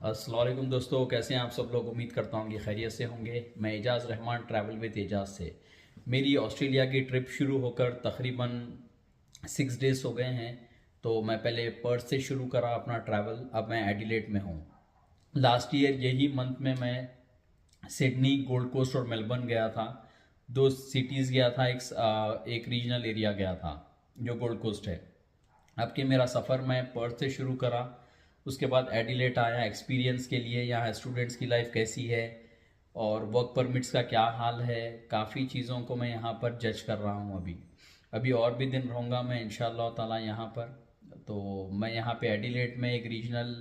अस्सलाम वालेकुम दोस्तों, कैसे हैं आप सब लोग। उम्मीद करता हूँ कि खैरियत से होंगे। मैं एजाज़ रहमान ट्रैवल विद एजाज़ से। मेरी ऑस्ट्रेलिया की ट्रिप शुरू होकर तकरीबन 6 डेज़ हो गए हैं। तो मैं पहले पर्थ से शुरू करा अपना ट्रैवल, अब मैं एडिलेड में हूँ। लास्ट ईयर यही मंथ में मैं सिडनी, गोल्ड कोस्ट और मेलबर्न गया था। दो सिटीज़ गया था, एक रीजनल एरिया गया था जो गोल्ड कोस्ट है। अब कि मेरा सफ़र मैं पर्थ से शुरू करा, उसके बाद एडिलेड आया एक्सपीरियंस के लिए। यहाँ स्टूडेंट्स की लाइफ कैसी है और वर्क परमिट्स का क्या हाल है, काफ़ी चीज़ों को मैं यहाँ पर जज कर रहा हूँ। अभी अभी और भी दिन रहूँगा मैं इंशाअल्लाह ताला यहाँ पर। तो मैं यहाँ पे एडिलेड में एक रीजनल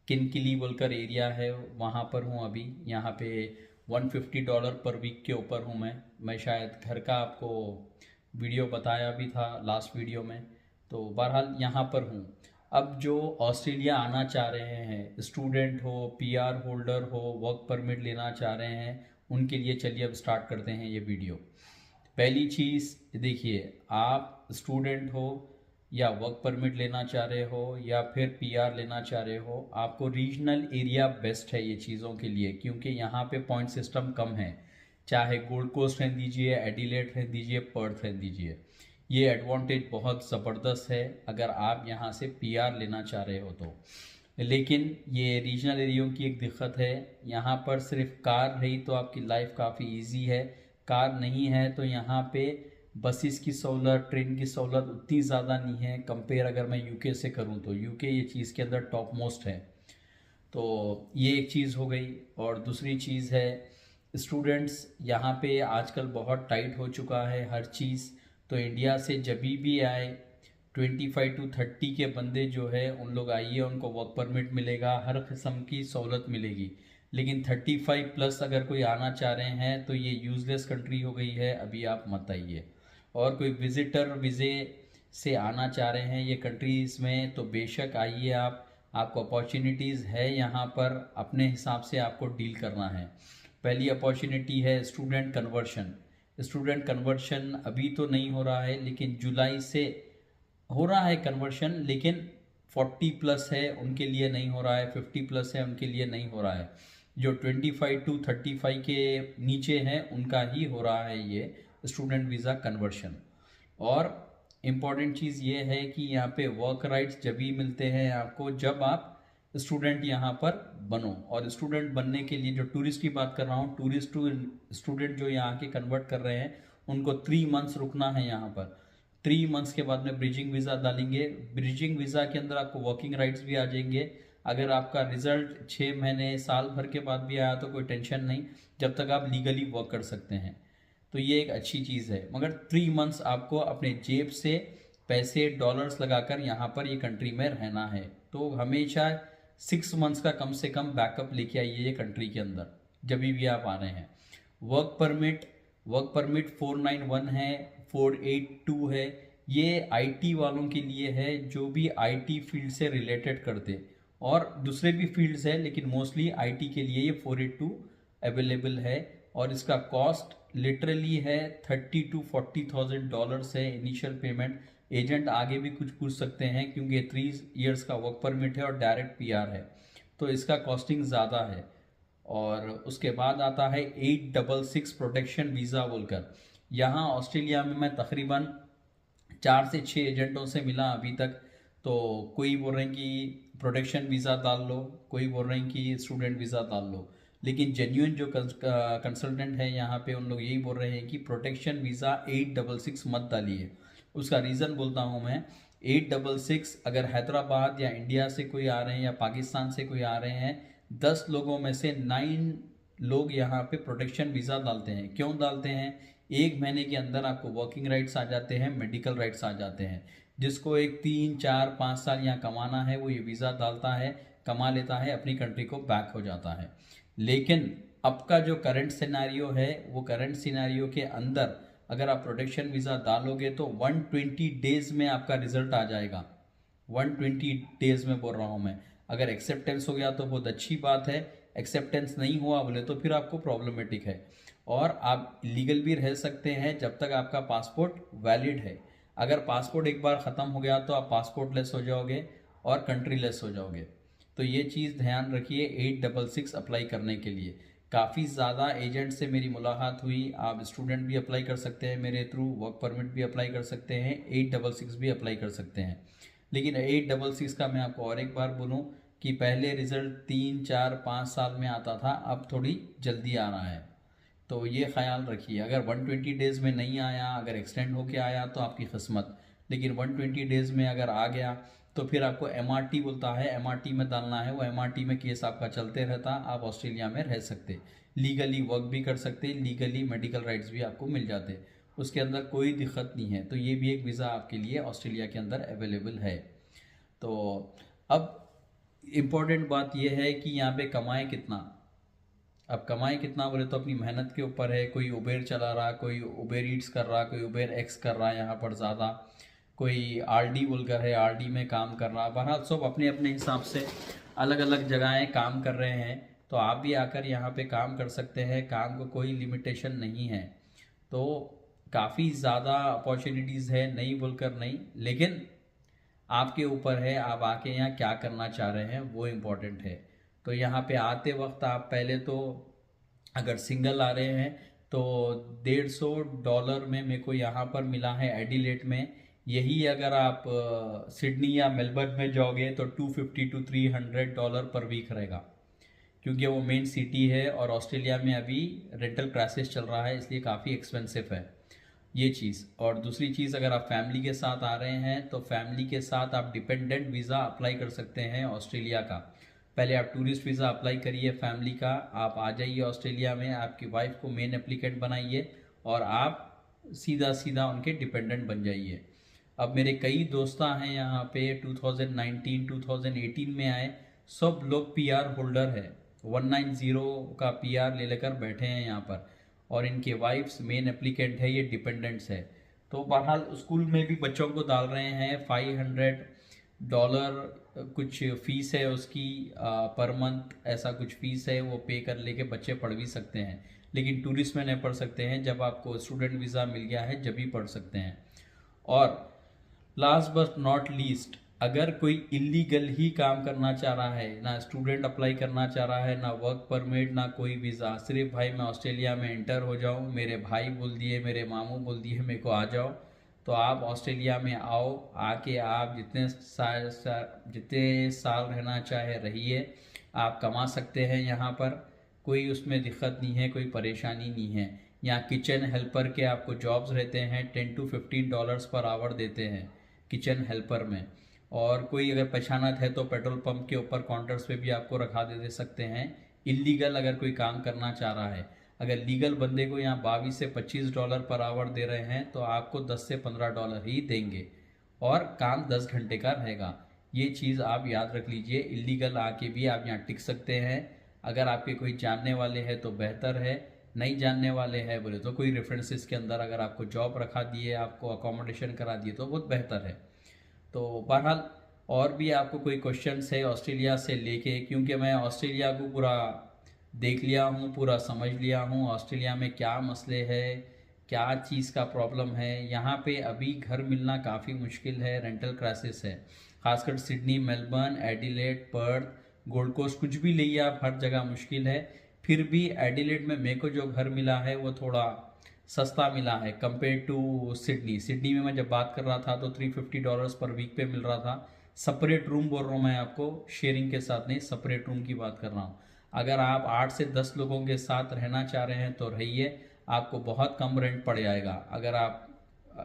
किनकिली बोलकर एरिया है, वहाँ पर हूँ अभी। यहाँ पे $150 पर वीक के ऊपर हूँ मैं शायद घर का आपको वीडियो बताया भी था लास्ट वीडियो में। तो बहरहाल यहाँ पर हूँ। अब जो ऑस्ट्रेलिया आना चाह रहे हैं, स्टूडेंट हो, पीआर होल्डर हो, वर्क परमिट लेना चाह रहे हैं, उनके लिए चलिए अब स्टार्ट करते हैं ये वीडियो। पहली चीज़ देखिए, आप स्टूडेंट हो या वर्क परमिट लेना चाह रहे हो या फिर पीआर लेना चाह रहे हो, आपको रीजनल एरिया बेस्ट है ये चीज़ों के लिए, क्योंकि यहाँ पे पॉइंट सिस्टम कम है। चाहे गोल्ड कोस्ट रहने दीजिए, एडिलेड रहने दीजिए, पर्थ रहने दीजिए, ये एडवांटेज बहुत ज़बरदस्त है अगर आप यहाँ से पीआर लेना चाह रहे हो तो। लेकिन ये रीजनल एरियो की एक दिक्कत है, यहाँ पर सिर्फ कार रही तो आपकी लाइफ काफ़ी इजी है। कार नहीं है तो यहाँ पे बसेस की सहूलत, ट्रेन की सहूलत उतनी ज़्यादा नहीं है कंपेयर अगर मैं यूके से करूँ तो। यूके ये चीज़ के अंदर टॉप मोस्ट है। तो ये एक चीज़ हो गई। और दूसरी चीज़ है, स्टूडेंट्स यहाँ पे आजकल बहुत टाइट हो चुका है हर चीज़। तो इंडिया से जब भी आए 25 to 30 के बंदे जो है उन लोग आइए, उनको वर्क परमिट मिलेगा, हर किस्म की सहूलत मिलेगी। लेकिन 35 प्लस अगर कोई आना चाह रहे हैं तो ये यूज़लेस कंट्री हो गई है, अभी आप मत आइए। और कोई विजिटर वीज़े से आना चाह रहे हैं ये कंट्रीज़ में तो बेशक आइए आप। आपको अपॉर्चुनिटीज़ है यहाँ पर, अपने हिसाब से आपको डील करना है। पहली अपॉर्चुनिटी है स्टूडेंट कन्वर्शन। स्टूडेंट कन्वर्शन अभी तो नहीं हो रहा है, लेकिन जुलाई से हो रहा है कन्वर्शन। लेकिन 40 प्लस है उनके लिए नहीं हो रहा है, 50 प्लस है उनके लिए नहीं हो रहा है। जो 25 to 35 के नीचे हैं उनका ही हो रहा है ये स्टूडेंट वीज़ा कन्वर्शन। और इम्पॉर्टेंट चीज़ ये है कि यहाँ पे वर्क राइट्स जब भी मिलते हैं आपको जब आप स्टूडेंट यहाँ पर बनो। और स्टूडेंट बनने के लिए, जो टूरिस्ट की बात कर रहा हूँ, टूरिस्ट टू स्टूडेंट जो यहाँ के कन्वर्ट कर रहे हैं उनको 3 मंथ्स रुकना है यहाँ पर। 3 मंथ्स के बाद में ब्रिजिंग वीज़ा डालेंगे। ब्रिजिंग वीज़ा के अंदर आपको वर्किंग राइट्स भी आ जाएंगे। अगर आपका रिजल्ट 6 महीने साल भर के बाद भी आया तो कोई टेंशन नहीं, जब तक आप लीगली वर्क कर सकते हैं। तो ये एक अच्छी चीज़ है। मगर 3 मंथ्स आपको अपने जेब से पैसे डॉलर्स लगाकर यहाँ पर ये कंट्री में रहना है। तो हमेशा 6 मंथ्स का कम से कम बैकअप लेके आइए ये कंट्री के अंदर जब भी आप आ रहे हैं। वर्क परमिट 491 है, 482 है। ये आईटी वालों के लिए है जो भी आईटी फील्ड से रिलेटेड करते, और दूसरे भी फील्ड्स है लेकिन मोस्टली आईटी के लिए ये 482 अवेलेबल है। और इसका कॉस्ट लिटरली है $30,000 to 40,000 है इनिशियल पेमेंट। एजेंट आगे भी कुछ पूछ सकते हैं क्योंकि 3 इयर्स का वर्क परमिट है और डायरेक्ट पीआर है, तो इसका कॉस्टिंग ज़्यादा है। और उसके बाद आता है 866 प्रोटेक्शन वीज़ा बोलकर। यहाँ ऑस्ट्रेलिया में मैं तकरीबन 4 से 6 एजेंटों से मिला अभी तक। तो कोई बोल रहे हैं कि प्रोटेक्शन वीज़ा डाल लो, कोई बोल रहे हैं कि स्टूडेंट वीज़ा डाल लो। लेकिन जेन्युइन जो कंसल्टेंट है यहाँ पे उन लोग यही बोल रहे हैं कि प्रोटेक्शन वीज़ा 866 मत डालिए। उसका रीज़न बोलता हूँ मैं। 866 अगर हैदराबाद या इंडिया से कोई आ रहे हैं या पाकिस्तान से कोई आ रहे हैं, 10 लोगों में से 9 लोग यहाँ पे प्रोटेक्शन वीज़ा डालते हैं। क्यों डालते हैं? 1 महीने के अंदर आपको वर्किंग राइट्स आ जाते हैं, मेडिकल राइट्स आ जाते हैं। जिसको एक 3 4 5 साल यहाँ कमाना है वो ये वीज़ा डालता है, कमा लेता है, अपनी कंट्री को बैक हो जाता है। लेकिन अब का जो करंट सिनेरियो है, वो करंट सिनेरियो के अंदर अगर आप प्रोटेक्शन वीज़ा डालोगे तो 120 डेज में आपका रिजल्ट आ जाएगा। 120 डेज में बोल रहा हूँ मैं। अगर एक्सेप्टेंस हो गया तो बहुत अच्छी बात है, एक्सेप्टेंस नहीं हुआ बोले तो फिर आपको प्रॉब्लमेटिक है। और आप लीगल भी रह सकते हैं जब तक आपका पासपोर्ट वैलिड है। अगर पासपोर्ट एक बार ख़त्म हो गया तो आप पासपोर्ट लेस हो जाओगे और कंट्री लेस हो जाओगे। तो ये चीज़ ध्यान रखिए 866 अप्लाई करने के लिए। काफ़ी ज़्यादा एजेंट से मेरी मुलाकात हुई। आप स्टूडेंट भी अप्लाई कर सकते हैं मेरे थ्रू, वर्क परमिट भी अप्लाई कर सकते हैं, 866 भी अप्लाई कर सकते हैं। लेकिन 866 का मैं आपको और एक बार बोलूँ कि पहले रिज़ल्ट 3, 4, 5 साल में आता था, अब थोड़ी जल्दी आ रहा है। तो ये ख्याल रखिए, अगर 120 डेज़ में नहीं आया, अगर एक्सटेंड होके आया तो आपकी किस्मत, लेकिन 120 डेज़ में अगर आ गया तो फिर आपको MRT बोलता है, MRT में डालना है। वो MRT में केस आपका चलते रहता, आप ऑस्ट्रेलिया में रह सकते, लीगली वर्क भी कर सकते, लीगली मेडिकल राइट्स भी आपको मिल जाते, उसके अंदर कोई दिक्कत नहीं है। तो ये भी एक वीज़ा आपके लिए ऑस्ट्रेलिया के अंदर अवेलेबल है। तो अब इम्पोर्टेंट बात यह है कि यहाँ पे कमाए कितना। अब कमाए कितना बोले तो अपनी मेहनत के ऊपर है। कोई उबेर चला रहा, कोई उबेर ईट्स कर रहा, कोई उबेर एक्स कर रहा है यहाँ पर ज़्यादा, कोई RD बोलकर है, RD में काम कर रहा। बहरहाल सब अपने अपने हिसाब से अलग अलग जगहें काम कर रहे हैं। तो आप भी आकर यहाँ पे काम कर सकते हैं, काम को कोई लिमिटेशन नहीं है। तो काफ़ी ज़्यादा अपॉर्चुनिटीज़ है, नहीं बोलकर नहीं, लेकिन आपके ऊपर है आप आके यहाँ क्या करना चाह रहे हैं, वो इम्पोर्टेंट है। तो यहाँ पे आते वक्त आप पहले तो अगर सिंगल आ रहे हैं तो $150 में मेरे को यहाँ पर मिला है एडिलेड में। यही अगर आप सिडनी या मेलबर्न में जाओगे तो $250 to $300 पर वीक रहेगा, क्योंकि वो मेन सिटी है और ऑस्ट्रेलिया में अभी रेंटल क्राइसिस चल रहा है, इसलिए काफ़ी एक्सपेंसिव है ये चीज़। और दूसरी चीज़, अगर आप फैमिली के साथ आ रहे हैं तो फैमिली के साथ आप डिपेंडेंट वीज़ा अप्लाई कर सकते हैं ऑस्ट्रेलिया का। पहले आप टूरिस्ट वीज़ा अप्लाई करिए फैमिली का, आप आ जाइए ऑस्ट्रेलिया में, आपकी वाइफ को मेन एप्लीकेंट बनाइए और आप सीधा सीधा उनके डिपेंडेंट बन जाइए। अब मेरे कई दोस्ता हैं यहाँ पे 2019 2018 में आए, सब लोग PR होल्डर है, 190 का PR ले लेकर बैठे हैं यहाँ पर, और इनके वाइफ्स मेन एप्लीकेंट है, ये डिपेंडेंट्स है। तो बहरहाल स्कूल में भी बच्चों को डाल रहे हैं, $500 कुछ फ़ीस है उसकी पर मंथ, ऐसा कुछ फ़ीस है, वो पे कर लेके बच्चे पढ़ भी सकते हैं। लेकिन टूरिस्ट में नहीं पढ़ सकते हैं, जब आपको स्टूडेंट वीज़ा मिल गया है जब भी पढ़ सकते हैं। और लास्ट बट नॉट लीस्ट, अगर कोई इलीगल ही काम करना चाह रहा है, ना स्टूडेंट अप्लाई करना चाह रहा है, ना वर्क परमिट, ना कोई वीज़ा, सिर्फ भाई मैं ऑस्ट्रेलिया में एंटर हो जाऊं, मेरे भाई बोल दिए, मेरे मामू बोल दिए मेरे को आ जाओ, तो आप ऑस्ट्रेलिया में आओ। आके आप जितने साल रहना चाहे रहिए, आप कमा सकते हैं यहाँ पर, कोई उसमें दिक्कत नहीं है, कोई परेशानी नहीं है। यहाँ किचन हेल्पर के आपको जॉब्स रहते हैं, $10 to $15 पर आवर देते हैं किचन हेल्पर में। और कोई अगर पहचानत है तो पेट्रोल पंप के ऊपर काउंटर्स पे भी आपको रखा दे सकते हैं, इलीगल अगर कोई काम करना चाह रहा है। अगर लीगल बंदे को यहाँ $22 से $25 पर आवर दे रहे हैं तो आपको $10 से $15 ही देंगे, और काम 10 घंटे का रहेगा। ये चीज़ आप याद रख लीजिए, इलीगल आके भी आप यहाँ टिक सकते हैं। अगर आपके कोई जानने वाले हैं तो बेहतर है, नहीं जानने वाले हैं बोले तो कोई रेफरेंसेस के अंदर अगर आपको जॉब रखा दिए, आपको अकोमोडेशन करा दिए तो बहुत बेहतर है। तो बहरहाल और भी आपको कोई क्वेश्चंस है ऑस्ट्रेलिया से लेके, क्योंकि मैं ऑस्ट्रेलिया को पूरा देख लिया हूँ, पूरा समझ लिया हूँ, ऑस्ट्रेलिया में क्या मसले है, क्या चीज़ का प्रॉब्लम है। यहाँ पे अभी घर मिलना काफ़ी मुश्किल है, रेंटल क्राइसिस है, खासकर Sydney, Melbourne, Adelaide, Perth, gold coast, कुछ भी लीजिए आप, हर जगह मुश्किल है। फिर भी एडिलेड में मेरे को जो घर मिला है वो थोड़ा सस्ता मिला है कंपेयर टू सिडनी। सिडनी में मैं जब बात कर रहा था तो $350 पर वीक पे मिल रहा था। सेपरेट रूम बोल रहा हूँ मैं आपको, शेयरिंग के साथ नहीं, सेपरेट रूम की बात कर रहा हूँ। अगर आप 8 से 10 लोगों के साथ रहना चाह रहे हैं तो रहिए, आपको बहुत कम रेंट पड़ जाएगा। अगर आप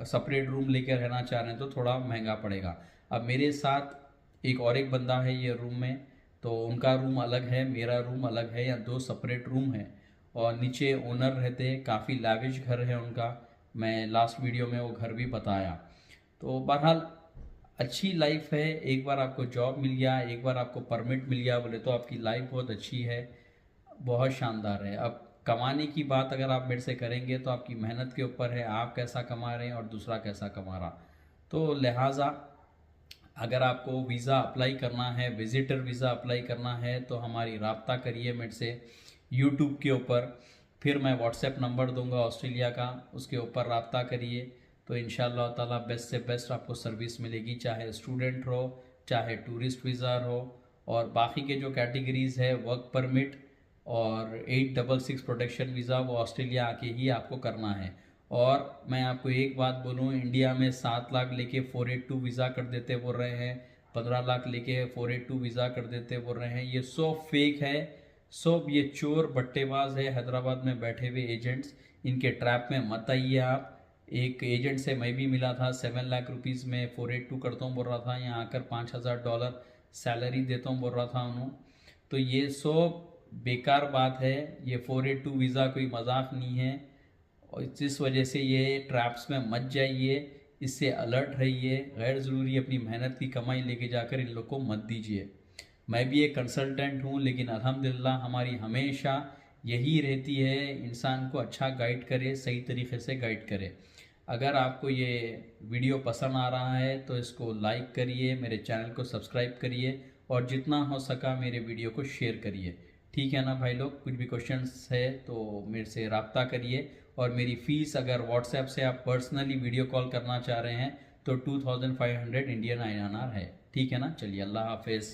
सेपरेट रूम लेकर रहना चाह रहे हैं तो थोड़ा महंगा पड़ेगा। अब मेरे साथ एक बंदा है ये रूम में, तो उनका रूम अलग है, मेरा रूम अलग है, या 2 सेपरेट रूम है। और नीचे ओनर रहते हैं, काफ़ी लाविश घर है उनका, मैं लास्ट वीडियो में वो घर भी बताया। तो बहरहाल अच्छी लाइफ है, एक बार आपको जॉब मिल गया, एक बार आपको परमिट मिल गया बोले तो आपकी लाइफ बहुत अच्छी है, बहुत शानदार है। अब कमाने की बात अगर आप मेरे से करेंगे तो आपकी मेहनत के ऊपर है, आप कैसा कमा रहे हैं और दूसरा कैसा कमा रहा। तो लिहाजा अगर आपको वीज़ा अप्लाई करना है, विजिटर वीज़ा अप्लाई करना है, तो हमारी राब्ता करिए मेरे से यूट्यूब के ऊपर, फिर मैं व्हाट्सएप नंबर दूंगा ऑस्ट्रेलिया का, उसके ऊपर राब्ता करिए। तो इंशाअल्लाह ताला बेस्ट से बेस्ट आपको सर्विस मिलेगी, चाहे स्टूडेंट हो, चाहे टूरिस्ट वीज़ा हो, और बाकी के जो कैटेगरीज है वर्क परमिट और 866 प्रोटेक्शन वीज़ा वो ऑस्ट्रेलिया आके ही आपको करना है। और मैं आपको एक बात बोलूँ, इंडिया में 7 लाख लेके 482 वीज़ा कर देते बोल रहे हैं, 15 लाख लेके 482 वीज़ा कर देते बोल रहे हैं। ये सब फेक है, सब ये चोर बट्टेबाज है हैदराबाद में बैठे हुए एजेंट्स। इनके ट्रैप में मत आइए आप। एक एजेंट से मैं भी मिला था, 7 लाख रुपीज़ में 482 करता हूँ बोल रहा था, यहाँ आकर $5,000 सैलरी देता हूँ बोल रहा था उन्होंने। तो ये सब बेकार बात है, ये 482 वीज़ा कोई मजाक नहीं है। और इस वजह से ये ट्रैप्स में मत जाइए, इससे अलर्ट रहिए। गैर ज़रूरी अपनी मेहनत की कमाई लेके जाकर इन लोग को मत दीजिए। मैं भी एक कंसल्टेंट हूँ, लेकिन अल्हम्दुलिल्लाह हमारी हमेशा यही रहती है, इंसान को अच्छा गाइड करे, सही तरीके से गाइड करे। अगर आपको ये वीडियो पसंद आ रहा है तो इसको लाइक करिए, मेरे चैनल को सब्सक्राइब करिए और जितना हो सका मेरे वीडियो को शेयर करिए। ठीक है ना भाई लोग? कुछ भी क्वेश्चंस है तो मेरे से रब्ता करिए। और मेरी फ़ीस अगर व्हाट्सएप से आप पर्सनली वीडियो कॉल करना चाह रहे हैं तो 2500 इंडियन INR है। ठीक है ना? चलिए, अल्लाह हाफिज़।